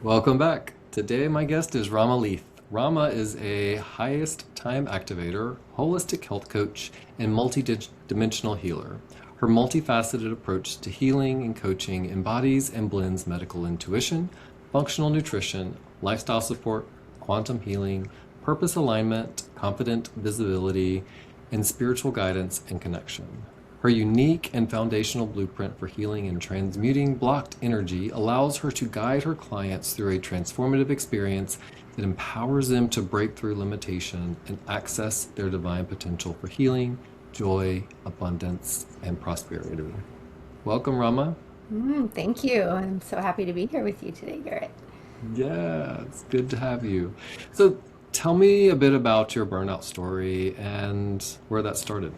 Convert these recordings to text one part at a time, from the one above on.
Welcome back. Today, my guest is Rama Leith. Rama is a highest time activator, holistic health coach, and multi-dimensional healer. Her multifaceted approach to healing and coaching embodies and blends medical intuition, functional nutrition, lifestyle support, quantum healing, purpose alignment, confident visibility, and spiritual guidance and connection. Her unique and foundational blueprint for healing and transmuting blocked energy allows her to guide her clients through a transformative experience that empowers them to break through limitation and access their divine potential for healing, joy, abundance, and prosperity. Welcome, Rama. Thank you. I'm so happy to be here with you today, Garrett. Yeah, it's good to have you. So, tell me a bit about your burnout story and where that started.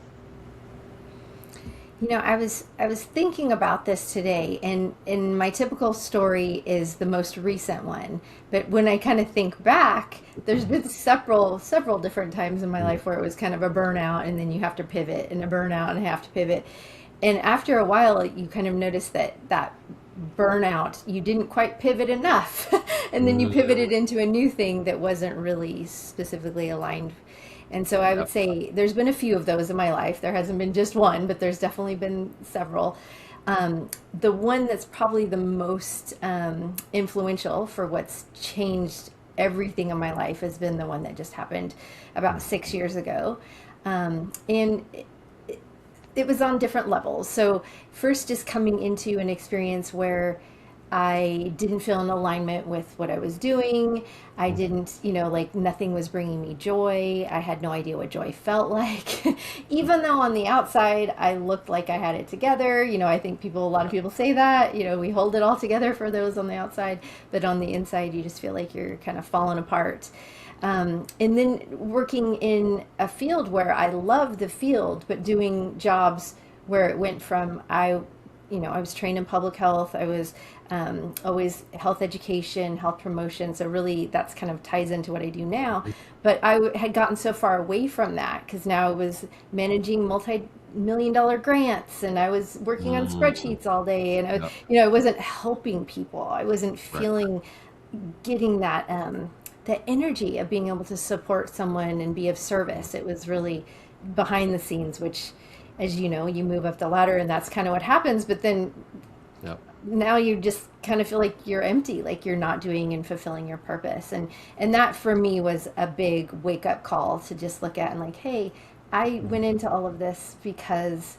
I was thinking about this today, and my typical story is the most recent one. But when I kind of think back, there's been several different times in my life where it was kind of a burnout, and then you have to pivot, and a burnout, and have to pivot. And after a while, you kind of notice that burnout, you didn't quite pivot enough, and then you Mm, pivoted into a new thing that wasn't really specifically aligned. And so I would yep. say there's been a few of those in my life. There hasn't been just one, but there's definitely been several. The one that's probably the most influential for what's changed everything in my life has been the one that just happened about 6 years ago. And it was on different levels. So, first, just coming into an experience where I didn't feel in alignment with what I was doing. I didn't, like nothing was bringing me joy. I had no idea what joy felt like. Even though on the outside I looked like I had it together. I think a lot of Yeah. people say that, we hold it all together for those on the outside, but on the inside you just feel like you're kind of falling apart. And then working in a field where I love the field, but doing jobs where it went from I was trained in public health. I was always health education, health promotion. So really, that's kind of ties into what I do now. But had gotten so far away from that because now I was managing multi-million-dollar grants, and I was working on Mm, spreadsheets all day, and yep. I wasn't helping people. I wasn't Right. getting that energy of being able to support someone and be of service. It was really behind the scenes, which, as you know, you move up the ladder and that's kind of what happens. But then Yep. now you just kind of feel like you're empty, like you're not doing and fulfilling your purpose. And that for me was a big wake up call to just look at and like, hey, I went into all of this because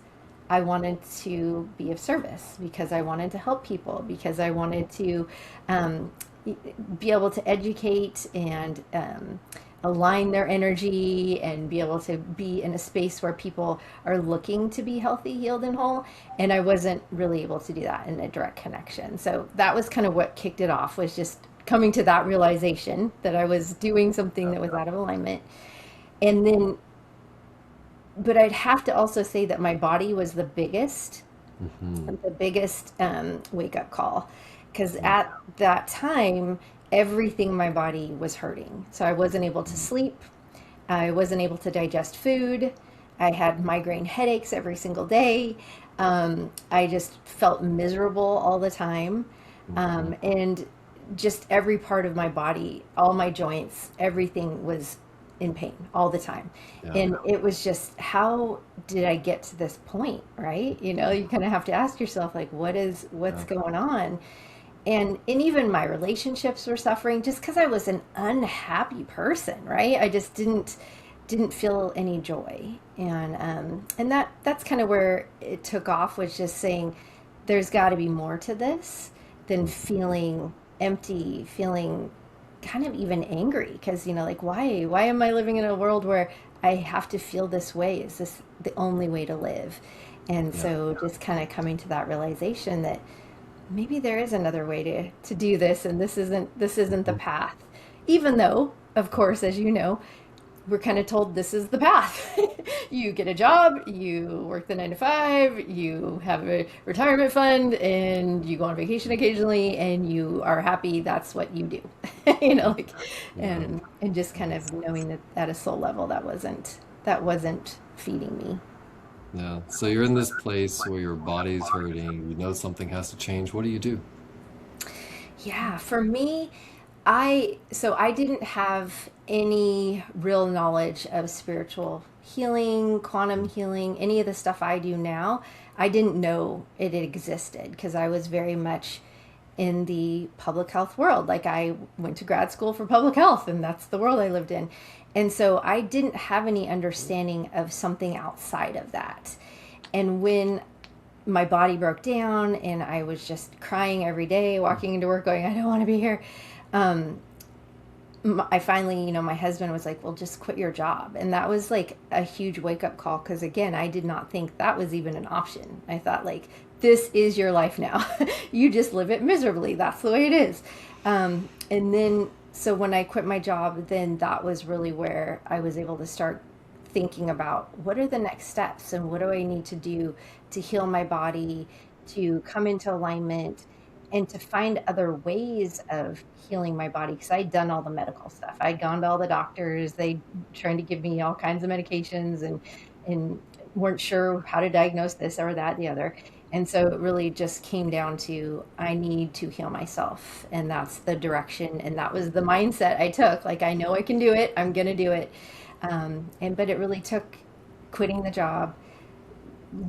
I wanted to be of service, because I wanted to help people, because I wanted to um, be able to educate and align their energy and be able to be in a space where people are looking to be healthy, healed, and whole. And I wasn't really able to do that in a direct connection. So that was kind of what kicked it off, was just coming to that realization that I was doing something that was out of alignment. And then, but I'd have to also say that my body was Hmm. the biggest wake up call, because at that time everything in my body was hurting. So I wasn't able to sleep. I wasn't able to digest food. I had migraine headaches every single day. I just felt miserable all the time. And just every part of my body, all my joints, everything was in pain all the time. Yeah. And it was just, how did I get to this point, right? You kind of have to ask yourself, like, what's Yeah. going on? And even my relationships were suffering just because I was an unhappy person, right? I just didn't feel any joy. And that's kind of where it took off, was just saying there's got to be more to this than feeling empty, feeling kind of even angry, because like, why am I living in a world where I have to feel this way? Is this the only way to live? And Yeah. so just kind of coming to that realization that maybe there is another way to do this, and this isn't the path, even though, of course, as you know, we're kind of told this is the path. You get a job, you work the 9 to 5, you have a retirement fund, and you go on vacation occasionally, and you are happy. That's what you do. Like, Yeah. and just kind of knowing that at a soul level, that wasn't feeding me. Yeah. So you're in this place where your body's hurting, you know something has to change. What do you do? Yeah, for me, I didn't have any real knowledge of spiritual healing, quantum healing, any of the stuff I do now. I didn't know it existed because I was very much in the public health world. Like I went to grad school for public health and that's the world I lived in. And so I didn't have any understanding of something outside of that. And when my body broke down and I was just crying every day, walking into work going, I don't want to be here. Um, I finally, my husband was like, well, just quit your job. And that was like a huge wake up call. Cause again, I did not think that was even an option. I thought like, this is your life now. You just live it miserably. That's the way it is. And then, so when I quit my job, then that was really where I was able to start thinking about what are the next steps and what do I need to do to heal my body, to come into alignment, and to find other ways of healing my body because I'd done all the medical stuff. I'd gone to all the doctors. They trying to give me all kinds of medications and weren't sure how to diagnose this or that, the other. And so it really just came down to I need to heal myself. And that's the direction. And that was the mindset I took. Like, I know I can do it. I'm going to do it. But it really took quitting the job,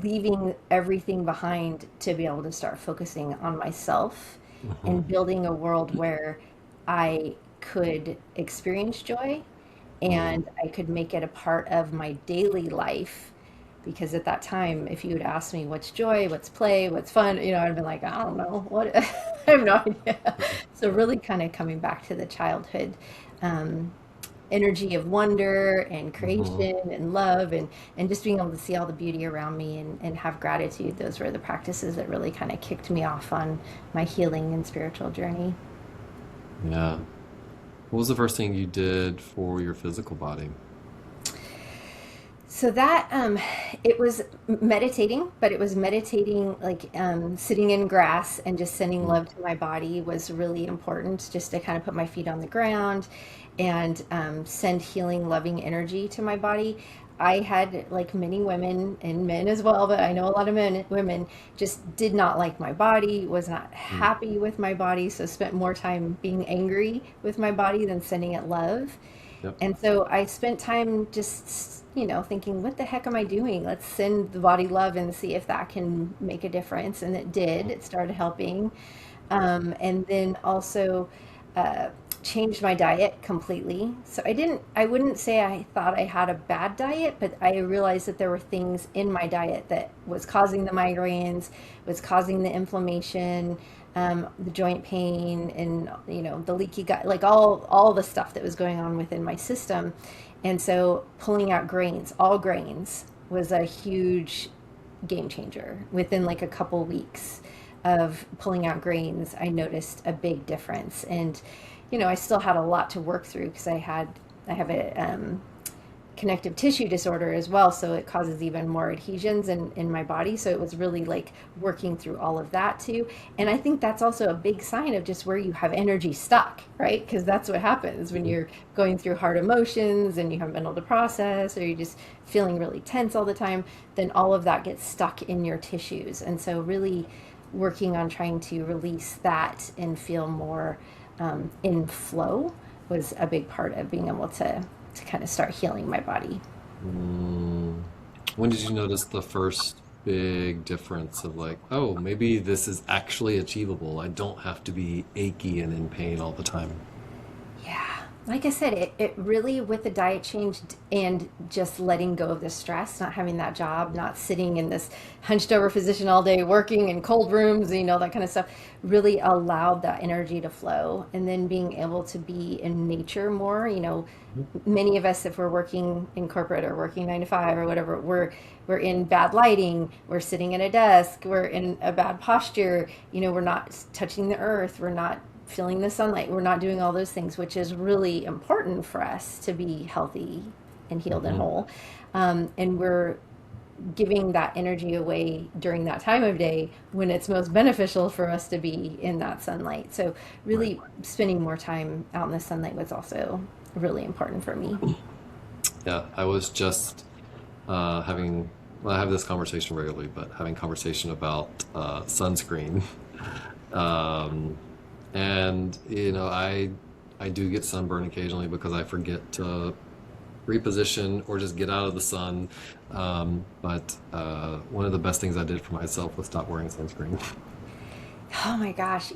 leaving everything behind to be able to start focusing on myself and building a world where I could experience joy and I could make it a part of my daily life. Because at that time, if you had asked me what's joy, what's play, what's fun, I'd have been like, I don't know, what, I have no idea. So really kind of coming back to the childhood um, energy of wonder and Hmm. creation and love and just being able to see all the beauty around me and have gratitude. Those were the practices that really kind of kicked me off on my healing and spiritual journey. Yeah. What was the first thing you did for your physical body? So that it was meditating, but it was meditating like sitting in grass and just sending Mm. love to my body was really important, just to kind of put my feet on the ground and send healing, loving energy to my body. I had, like many women and men as well, but I know a lot of women just did not like my body, was not Mm. happy with my body, so spent more time being angry with my body than sending it love. Yep. And so I spent time just, thinking, what the heck am I doing? Let's send the body love and see if that can make a difference. And it did. It started helping. And then also uh, changed my diet completely. So I wouldn't say I thought I had a bad diet, but I realized that there were things in my diet that was causing the migraines, was causing the inflammation, the joint pain, and the leaky gut, like all the stuff that was going on within my system. And so pulling out grains, all grains, was a huge game changer. Within like a couple weeks of pulling out grains, I noticed a big difference. And I still had a lot to work through because I have a connective tissue disorder as well, so it causes even more adhesions in my body. So it was really like working through all of that too. And I think that's also a big sign of just where you have energy stuck, right? Because that's what happens when Mhm. you're going through hard emotions and you haven't been able to process, or you're just feeling really tense all the time, then all of that gets stuck in your tissues. And so really working on trying to release that and feel more in flow was a big part of being able to kind of start healing my body. Mm. When did you notice the first big difference of like, oh, maybe this is actually achievable? I don't have to be achy and in pain all the time. Yeah. Like I said, it really, with the diet change and just letting go of the stress, not having that job, not sitting in this hunched over position all day, working in cold rooms, that kind of stuff, really allowed that energy to flow. And then being able to be in nature more, many of us, if we're working in corporate or working 9 to 5 or whatever, we're in bad lighting, we're sitting at a desk, we're in a bad posture, we're not touching the earth, we're not feeling the sunlight, we're not doing all those things, which is really important for us to be healthy and healed and Hmm. whole. And we're giving that energy away during that time of day when it's most beneficial for us to be in that sunlight. So Right. really spending more time out in the sunlight was also really important for me. Yeah, I was just having, well, I have this conversation regularly, but having conversation about sunscreen. Um, And I do get sunburn occasionally because I forget to reposition or just get out of the sun. But one of the best things I did for myself was stop wearing sunscreen. Oh my gosh,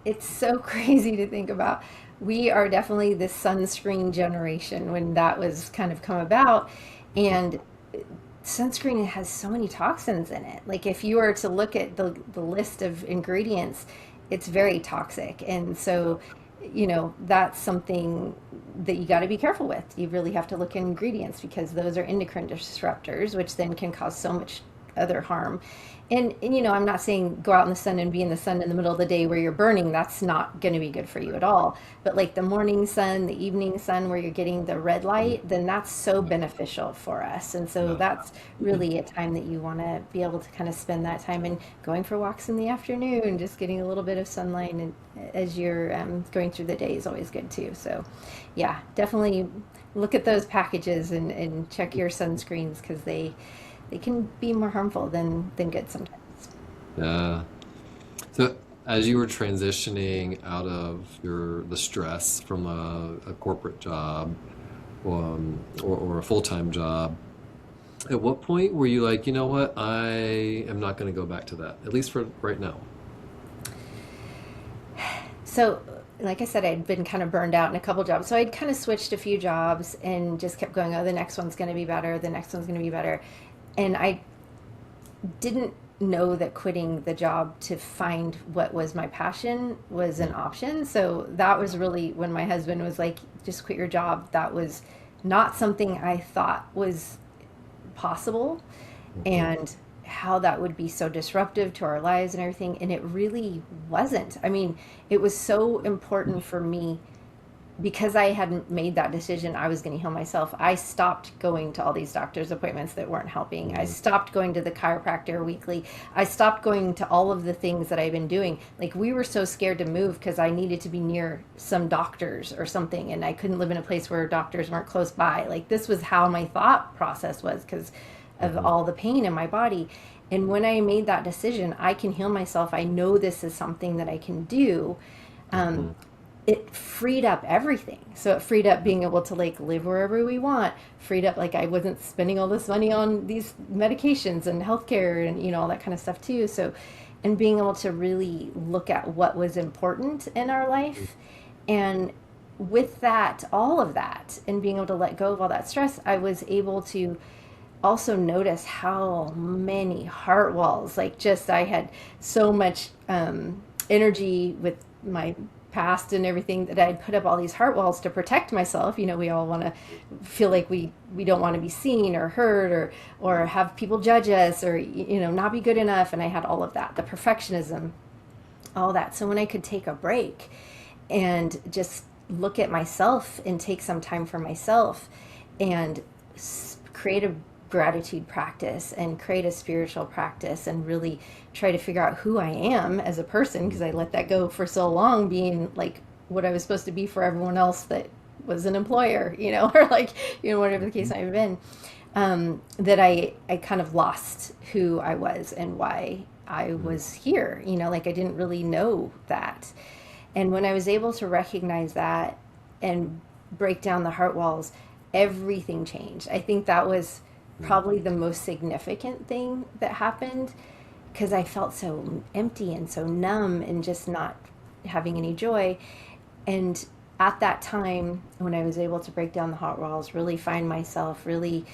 it's so crazy to think about. We are definitely the sunscreen generation when that was kind of come about. And sunscreen has so many toxins in it. Like if you were to look at the list of ingredients, it's very toxic. And so, that's something that you got to be careful with. You really have to look at ingredients because those are endocrine disruptors, which then can cause so much other harm. And I'm not saying go out in the sun and be in the sun in the middle of the day where you're burning. That's not going to be good for you at all. But like the morning sun, the evening sun where you're getting the red light, then that's so beneficial for us. And so Yeah. that's really a time that you want to be able to kind of spend that time and going for walks in the afternoon, just getting a little bit of sunlight and as you're going through the day is always good too. So yeah, definitely look at those packages and check your sunscreens because they can be more harmful than good sometimes. Yeah. So as you were transitioning out of the stress from a corporate job, or a full-time job, at what point were you like, you know what, I am not going to go back to that, at least for right now? So, like I said, I'd been kind of burned out in a couple jobs. So I'd kind of switched a few jobs and just kept going, oh, the next one's going to be better. The next one's going to be better. And I didn't know that quitting the job to find what was my passion was an option. So that was really when my husband was like, just quit your job. That was not something I thought was possible Mhm. and how that would be so disruptive to our lives and everything. And it really wasn't. I mean, it was so important for me because I hadn't made that decision I was going to heal myself. I stopped going to all these doctor's appointments that weren't helping. I Mhm. stopped going to the chiropractor weekly. I stopped going to all of the things that I've been doing. Like we were so scared to move because I needed to be near some doctors or something and I couldn't live in a place where doctors weren't close by. Like this was how my thought process was because of Mhm. all the pain in my body. And when I made that decision, I can heal myself. I know this is something that I can do. Um, Mhm. it freed up everything. So it freed up being able to like live wherever we want, freed up like I wasn't spending all this money on these medications and healthcare and all that kind of stuff too. So and being able to really look at what was important in our life and with that, all of that, and being able to let go of all that stress, I was able to also notice how many heart walls, like just I had so much energy with my past and everything that I'd put up all these heart walls to protect myself. We all want to feel like we don't want to be seen or heard or have people judge us or not be good enough. And I had all of that, the perfectionism, all that. So when I could take a break and just look at myself and take some time for myself and create a gratitude practice and create a spiritual practice and really try to figure out who I am as a person because I let that go for so long being like what I was supposed to be for everyone else that was an employer, or like, whatever the case Mhm. might have been, that I kind of lost who I was and why I Mhm. was here, like I didn't really know that. And when I was able to recognize that and break down the heart walls, everything changed. I think that was Mhm. probably the most significant thing that happened because I felt so empty and so numb and just not having any joy. And at that time, when I was able to break down the heart walls, really find myself, really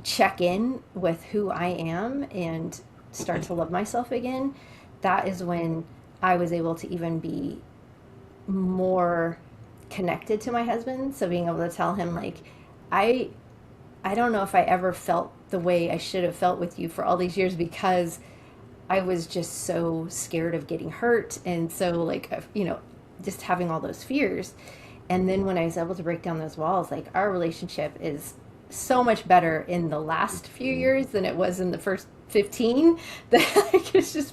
check in with who I am and start to love myself again, that is when I was able to even be more connected to my husband. So being able to tell him like, I I don't know if I ever felt the way I should have felt with you for all these years because I was just so scared of getting hurt and so like just having all those fears. And then when I was able to break down those walls, like our relationship is so much better in the last few Mhm. years than it was in the first 15 that like, it's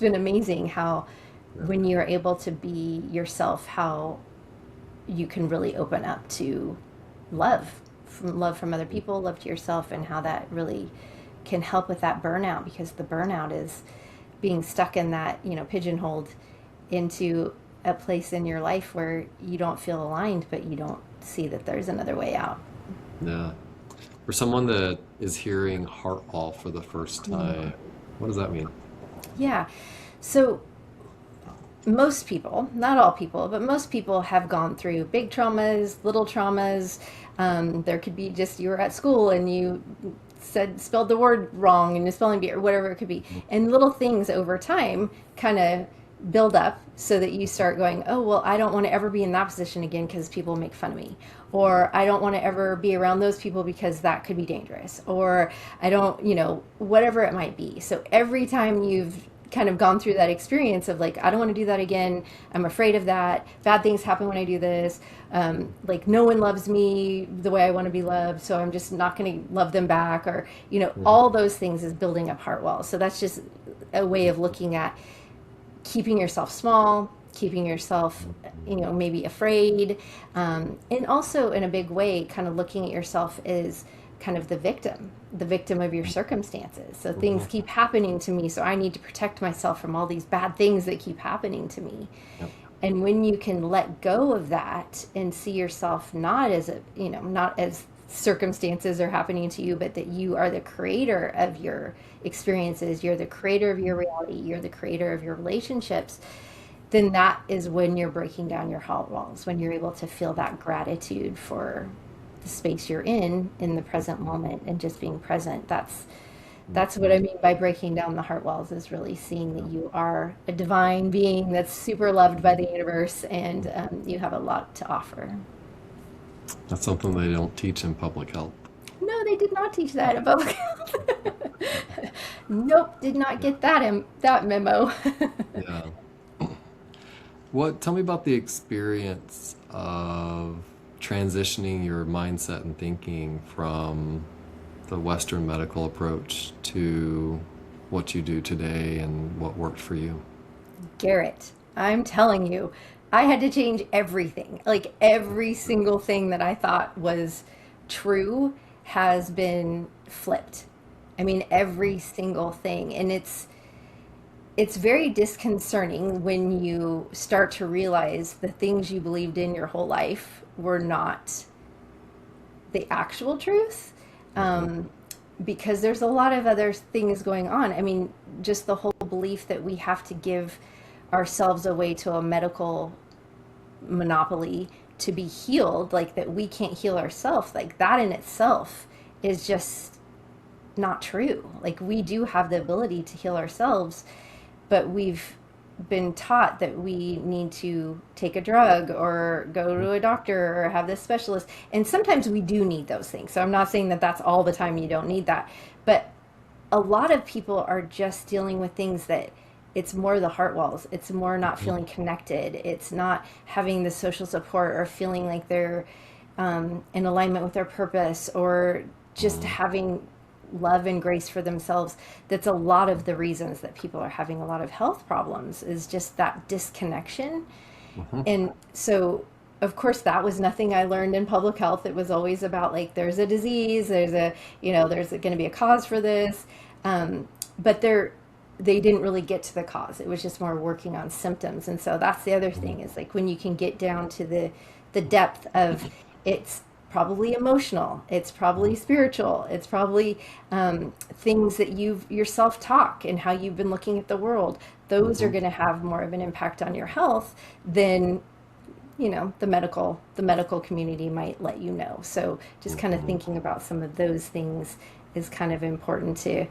been amazing how Yeah. when you're able to be yourself how you can really open up to love from other people, love to yourself, and how that really can help with that burnout because the burnout is being stuck in that pigeonholed into a place in your life where you don't feel aligned, but you don't see that there's another way out. Yeah. For someone that is hearing heart wall for the first time, what does that mean? Yeah. So most people, not all people, but most people have gone through big traumas, little traumas. There could be just you were at school and you spelled the word wrong in the spelling bee or whatever it could be. And little things over time kind of build up so that you start going, oh, well, I don't want to ever be in that position again because people make fun of me. Or I don't want to ever be around those people because that could be dangerous. Or I don't, whatever it might be. So every time you've kind of gone through that experience of like, I don't want to do that again. I'm afraid of that. Bad things happen when I do this. Like no one loves me the way I want to be loved. So I'm just not going to love them back. Or, all those things is building up heart walls. So that's just a way of looking at keeping yourself small, keeping yourself, maybe afraid. And also in a big way, kind of looking at yourself as kind of the victim of your circumstances. So things keep happening to me, so I need to protect myself from all these bad things that keep happening to me. Yep. And when you can let go of that and see yourself not as not as circumstances are happening to you, but that you are the creator of your experiences, you're the creator of your reality, you're the creator of your relationships, then that is when you're breaking down your heart walls, when you're able to feel that gratitude for the space you're in the present moment and just being present. That's what I mean by breaking down the heart walls, is really seeing that you are a divine being that's super loved by the universe, and you have a lot to offer. That's something they don't teach in public health. No, they did not teach that in public health. Nope, did not get that memo. Yeah. Tell me about the experience of transitioning your mindset and thinking from the Western medical approach to what you do today and what worked for you. Garrett, I'm telling you, I had to change everything. Like every single thing that I thought was true has been flipped. I mean, every single thing. And it's very disconcerting when you start to realize the things you believed in your whole life were not the actual truth. Because there's a lot of other things going on. I mean, just the whole belief that we have to give ourselves away to a medical monopoly to be healed, like that we can't heal ourselves, like that in itself is just not true. Like we do have the ability to heal ourselves, but we've been taught that we need to take a drug or go to a doctor or have this specialist. And sometimes we do need those things. So I'm not saying that that's all the time you don't need that. But a lot of people are just dealing with things that it's more the heart walls. It's more not feeling connected. It's not having the social support or feeling like they're in alignment with their purpose, or just having love and grace for themselves. That's a lot of the reasons that people are having a lot of health problems, is just that disconnection. And so of course that was nothing I learned in public health. It was always about like, there's a disease, there's going to be a cause for this. But they didn't really get to the cause. It was just more working on symptoms. And so that's the other thing, is like when you can get down to the depth of, it's probably emotional, it's probably spiritual, it's probably things that your self-talk and how you've been looking at the world, those are going to have more of an impact on your health than the medical community might let you know. So just kind of thinking about some of those things is kind of important to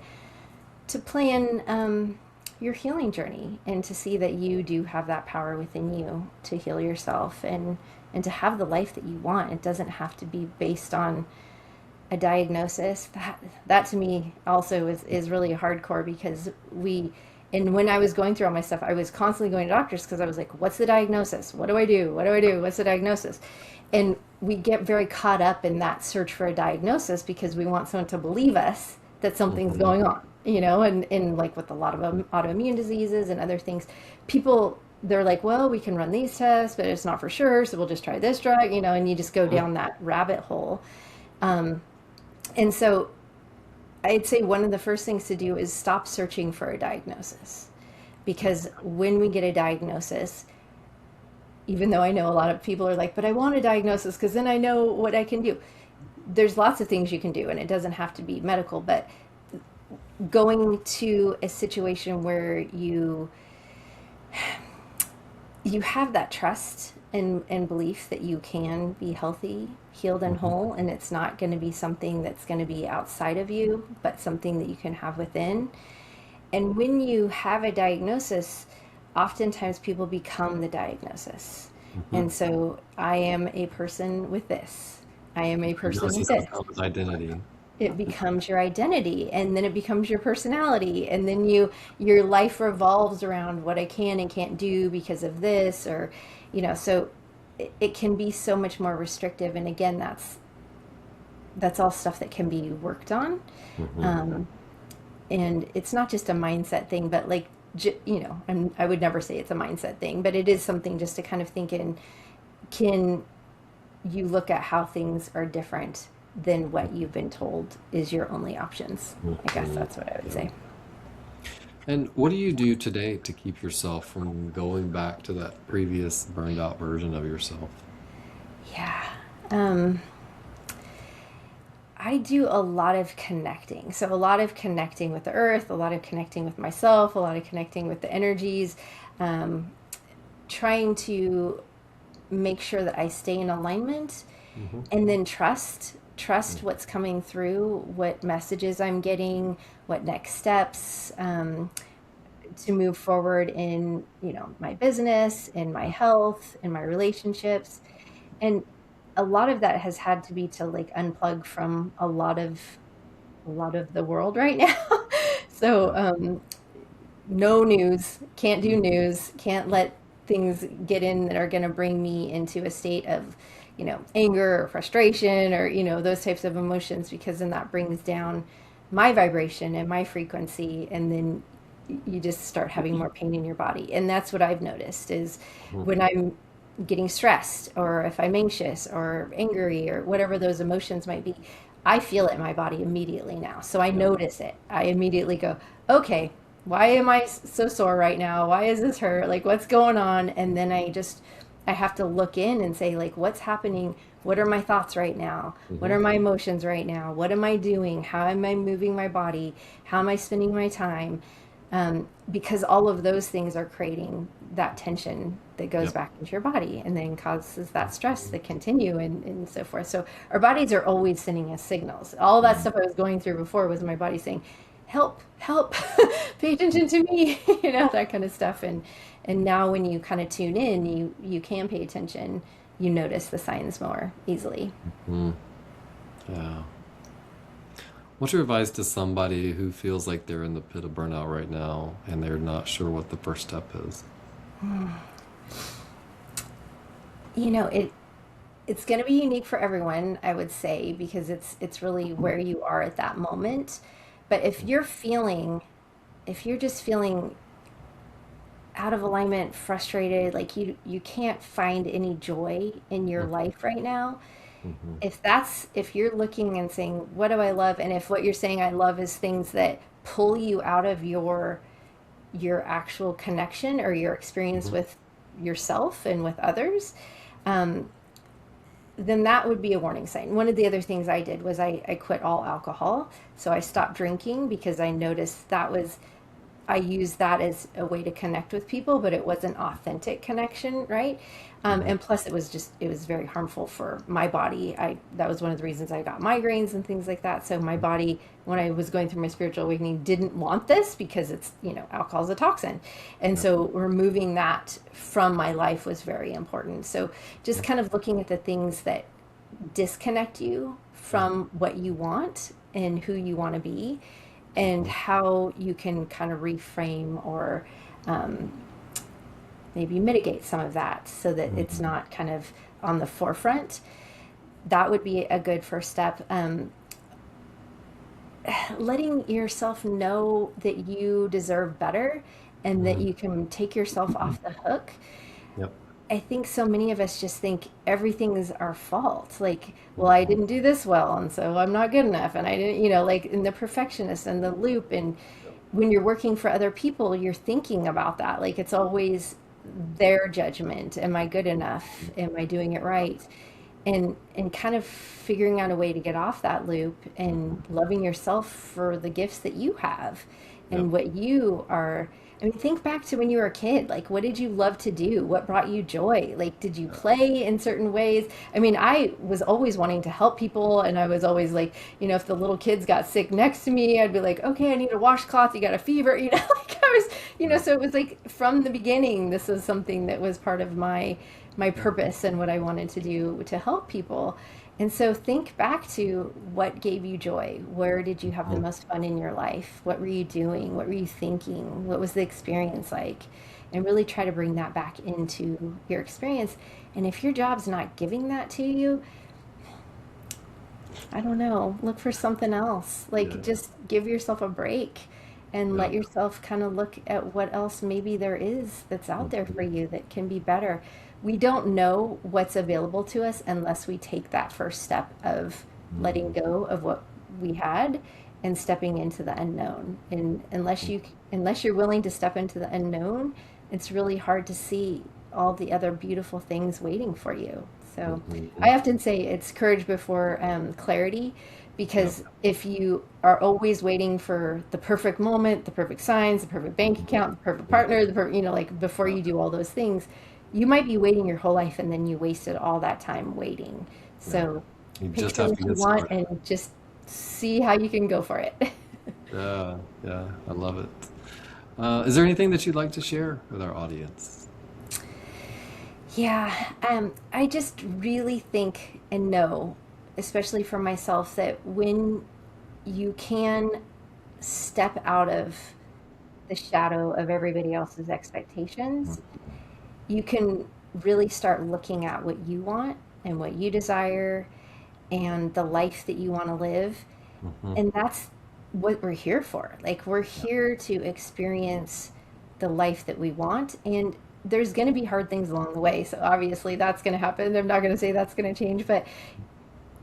plan your healing journey, and to see that you do have that power within you to heal yourself and to have the life that you want. It doesn't have to be based on a diagnosis. That to me also is really hardcore, because when I was going through all my stuff, I was constantly going to doctors because I was like, what's the diagnosis? What do I do? What do I do? What's the diagnosis? And we get very caught up in that search for a diagnosis because we want someone to believe us that something's going on, and like with a lot of autoimmune diseases and other things, they're like, well, we can run these tests, but it's not for sure, so we'll just try this drug, and you just go down that rabbit hole. And so I'd say one of the first things to do is stop searching for a diagnosis. because when we get a diagnosis, even though I know a lot of people are like, but I want a diagnosis because then I know what I can do. There's lots of things you can do, and it doesn't have to be medical, but going to a situation where you have that trust and belief that you can be healthy, healed, and Hmm. whole, and it's not going to be something that's going to be outside of you, but something that you can have within. And when you have a diagnosis, oftentimes people become the diagnosis. Hmm. And so I am a person with this. I am a person with Diagnosis this. becomes identity. It becomes your identity, and then it becomes your personality, and then your life revolves around what I can and can't do because of this, or so it can be so much more restrictive. And again, that's all stuff that can be worked on. Hmm. um, and it's not just a mindset thing, but like and I would never say it's a mindset thing, but it is something just to kind of think in. Can you look at how things are different than what you've been told is your only options? I guess Hmm. that's what I would Yeah. say. And what do you do today to keep yourself from going back to that previous burned out version of yourself? Yeah. Um, I do a lot of connecting. So, a lot of connecting with the earth, a lot of connecting with myself, a lot of connecting with the energies, um, trying to make sure that I stay in alignment, Hmm. and then trust what's coming through, what messages I'm getting, what next steps, to move forward in my business, in my health, in my relationships. And a lot of that has had to be to like unplug from a lot of the world right now. So no news, can't do news, can't let things get in that are going to bring me into a state of anger or frustration, or those types of emotions, because then that brings down my vibration and my frequency, and then you just start having more pain in your body. And that's what I've noticed is Hmm. when I'm getting stressed, or if I'm anxious or angry or whatever those emotions might be, I feel it in my body immediately now. So I Yeah. notice it. I immediately go, okay, why am I so sore right now? Why is this hurt? Like, what's going on? And then I have to look in and say, like, what's happening? What are my thoughts right now? What Hmm. are my emotions right now? What am I doing? How am I moving my body? How am I spending my time? Because all of those things are creating that tension that goes Yep. back into your body, and then causes that stress to continue, and so forth. So our bodies are always sending us signals. All that Mhm. stuff I was going through before was my body saying, help, help, pay attention to me, that kind of stuff. And now when you kind of tune in, you can pay attention, you notice the signs more easily. Mhm. Yeah. What's your advice to somebody who feels like they're in the pit of burnout right now and they're not sure what the first step is? It's going to be unique for everyone, I would say, because it's really where you are at that moment. But if you're just feeling out of alignment, frustrated, like you can't find any joy in your life right now, Mm-hmm. if you're looking and saying, what do I love? And if what you're saying I love is things that pull you out of your actual connection or your experience Hmm. with yourself and with others, um, then that would be a warning sign. One of the other things I did was I quit all alcohol. So I stopped drinking because I noticed I used that as a way to connect with people, but it wasn't authentic connection, right? Hmm. And plus, it was very harmful for my body. That was one of the reasons I got migraines and things like that. So my body, when I was going through my spiritual awakening, didn't want this because it's alcohol is a toxin, and Yep. so removing that from my life was very important. So just Yep. kind of looking at the things that disconnect you from what you want and who you want to be, and Hmm. how you can kind of reframe or um, maybe mitigate some of that so that it's Hmm. not kind of on the forefront. That would be a good first step. Letting yourself know that you deserve better and that Hmm. you can take yourself off the hook. Yep. I think so many of us just think everything is our fault. Like, well, I Hmm. didn't do this well, and so I'm not good enough. And I didn't, like in the perfectionist and the loop. And Yep. when you're working for other people, you're thinking about that. Like it's always their judgment. Am I good enough? Am I doing it right? And kind of figuring out a way to get off that loop and loving yourself for the gifts that you have Yep. and what you are. I mean, think back to when you were a kid. Like, what did you love to do? What brought you joy? Like, did you play in certain ways? I mean, I was always wanting to help people, and I was always like, if the little kids got sick next to me, I'd be like, okay, I need a washcloth. You got a fever, like I was, so it was like from the beginning, this was something that was part of my purpose and what I wanted to do to help people. And so think back to what gave you joy. Where did you have the most fun in your life? What were you doing? What were you thinking? What was the experience like? And really try to bring that back into your experience. And if your job's not giving that to you, I don't know, look for something else. Like Yeah. just give yourself a break and Yeah. let yourself kind of look at what else maybe there is that's out there for you that can be better. We don't know what's available to us unless we take that first step of letting go of what we had and stepping into the unknown. And unless you're willing to step into the unknown, it's really hard to see all the other beautiful things waiting for you. So I often say it's courage before clarity, Yep. because if you are always waiting for the perfect moment, the perfect signs, the perfect bank account, the perfect partner, the perfect, like before you do all those things, you might be waiting your whole life and then you wasted all that time waiting. Yeah. So You just picture have what to you get want started. and just see how you can go for it. Yeah. Yeah. I love it. Is there anything that you'd like to share with our audience? Yeah, I just really think and know, especially for myself, that when you can step out of the shadow of everybody else's expectations, you can really start looking at what you want and what you desire and the life that you want to live. Mm-hmm. And that's what we're here for. Like, we're here to experience the life that we want. And there's going to be hard things along the way. So, obviously, that's going to happen. I'm not going to say that's going to change, but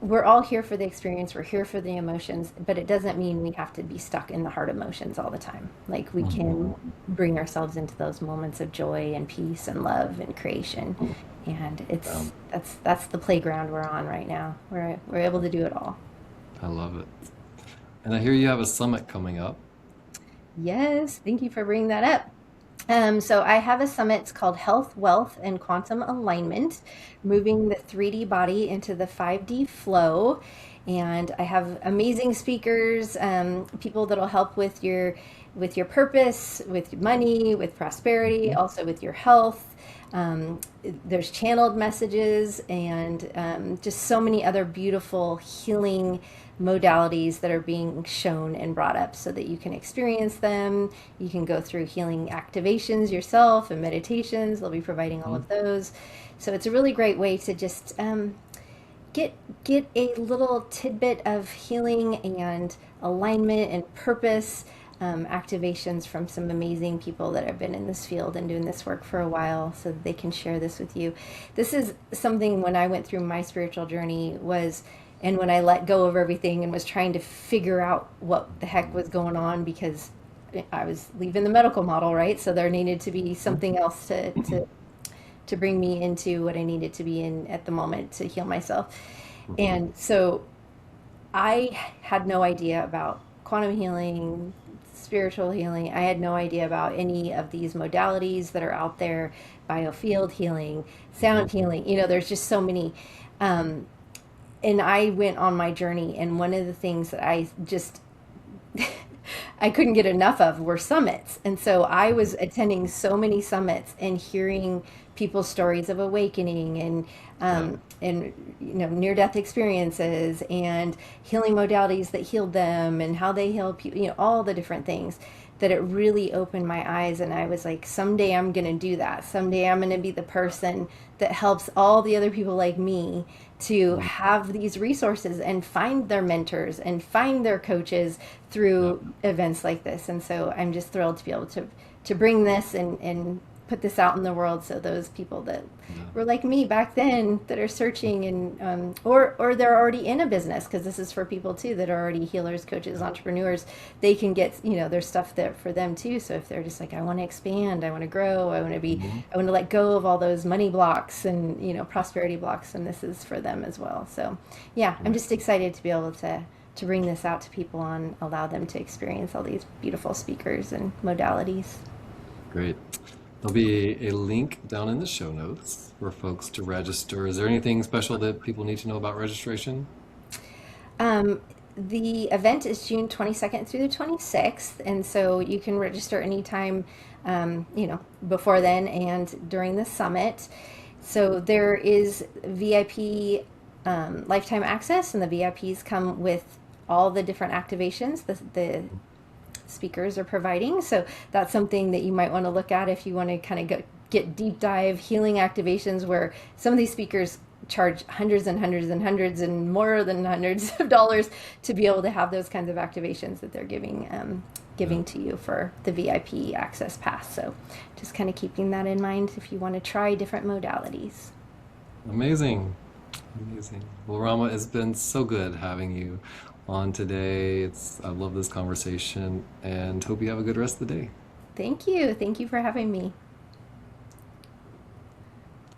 we're all here for the experience. We're here for the emotions, but it doesn't mean we have to be stuck in the hard emotions all the time. Like, we can bring ourselves into those moments of joy and peace and love and creation. And Um, that's the playground we're on right now. We're able to do it all. I love it. And I hear you have a summit coming up. Yes, thank you for bringing that up. So I have a summit. It's called Health, Wealth, and Quantum Alignment, moving the 3D body into the 5D flow. And I have amazing speakers, people that'll help with your purpose, with money, with prosperity, also with your health. Um, there's channeled messages and just so many other beautiful healing modalities that are being shown and brought up so that you can experience them. You can go through healing activations yourself and meditations. They'll be providing all Mhm. of those. So it's a really great way to just get a little tidbit of healing and alignment and purpose, activations from some amazing people that have been in this field and doing this work for a while so that they can share this with you. This is something when I went through my spiritual journey was, and when I let go of everything and was trying to figure out what the heck was going on, because I was leaving the medical model, right? So there needed to be something else to bring me into what I needed to be in at the moment to heal myself. Mhm. And so I had no idea about quantum healing, spiritual healing. I had no idea about any of these modalities that are out there, biofield healing, Mhm. sound healing. There's just so many. Um, and I went on my journey, and one of the things that I just I couldn't get enough of were summits. And so I was attending so many summits and hearing people's stories of awakening Yeah. and near death experiences and healing modalities that healed them and how they heal people, all the different things, that it really opened my eyes. And I was like, someday I'm going to do that. Someday I'm going to be the person that helps all the other people like me to Mhm. have these resources and find their mentors and find their coaches Yep. through events like this. And so I'm just thrilled to be able to bring this and put this out in the world so those people that Yeah. were like me back then that are searching and or they're already in a business, because this is for people too that are already healers, coaches, entrepreneurs, they can get, there's stuff there for them too. So if they're just like, I want to expand, I want to grow, Mhm. I want to let go of all those money blocks and prosperity blocks, and this is for them as well. So yeah, I'm Right. just excited to be able to bring this out to people and allow them to experience all these beautiful speakers and modalities. Great. There'll be a link down in the show notes for folks to register. Is there anything special that people need to know about registration? Um, the event is June 22nd through the 26th, and so you can register anytime, before then and during the summit. So there is VIP lifetime access, and the VIPs come with all the different activations the speakers are providing. So that's something that you might want to look at if you want to kind of get deep dive healing activations, where some of these speakers charge hundreds and hundreds and hundreds and more than hundreds of dollars to be able to have those kinds of activations that they're Yeah. giving to you for the VIP access pass. So just kind of keeping that in mind if you want to try different modalities. Amazing. Amazing. Well, Rama, it's been so good having you on today. I love this conversation and hope you have a good rest of the day. Thank you. Thank you for having me.